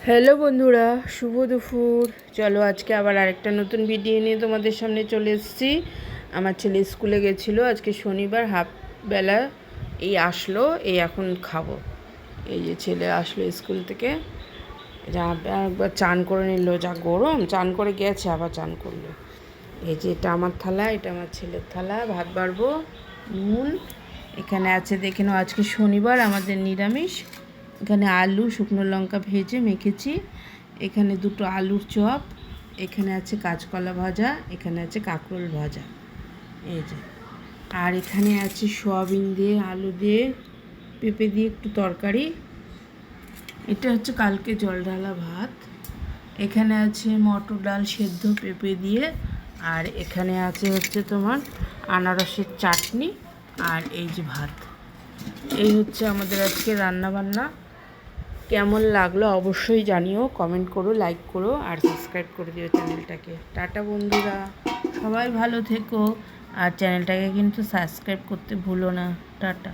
Hello বন্ধুরা, শুভ দুপুর। চলো আজকে আবার আরেকটা নতুন ভিডিও নিয়ে তোমাদের সামনে চলে এসেছি। আমার ছেলে স্কুলে গেছিলো, আজকে শনিবার হাফ বেলা এই আসলো, এই এখন খাবো। এই যে ছেলে আসলো স্কুল থেকে, একবার চান করে নিল, যা গরম, চান করে গেছে আবার চান করলো। এই যে এটা আমার থালা, এটা আমার ছেলের থালা, ভাত বাড়বো, নুন এখানে আছে, দেখে নাও। আজকে শনিবার আমাদের নিরামিষ। এখানে আলু শুকনো লঙ্কা ভেজে মেখেছি, এখানে দুটো আলুর চপ, এখানে আছে কাঁচকলা ভাজা, এখানে আছে কাঁকরোল ভাজা, এই যে। আর এখানে আছে সয়াবিন দিয়ে আলু দিয়ে পেঁপে দিয়ে একটু তরকারি। এটা হচ্ছে কালকে জল ঢালা ভাত। এখানে আছে মটর ডাল সেদ্ধ পেঁপে দিয়ে, আর এখানে আছে হচ্ছে তোমার আনারসের চাটনি, আর এই যে ভাত। এই হচ্ছে আমাদের আজকে রান্নাবান্না। কেমন লাগলো অবশ্যই জানিও, কমেন্ট করো, লাইক করো, আর সাবস্ক্রাইব করে দিও চ্যানেলটাকে। টাটা বন্ধুরা, সবাই ভালো থেকো, আর চ্যানেলটাকে কিন্তু সাবস্ক্রাইব করতে ভুলো না। টাটা।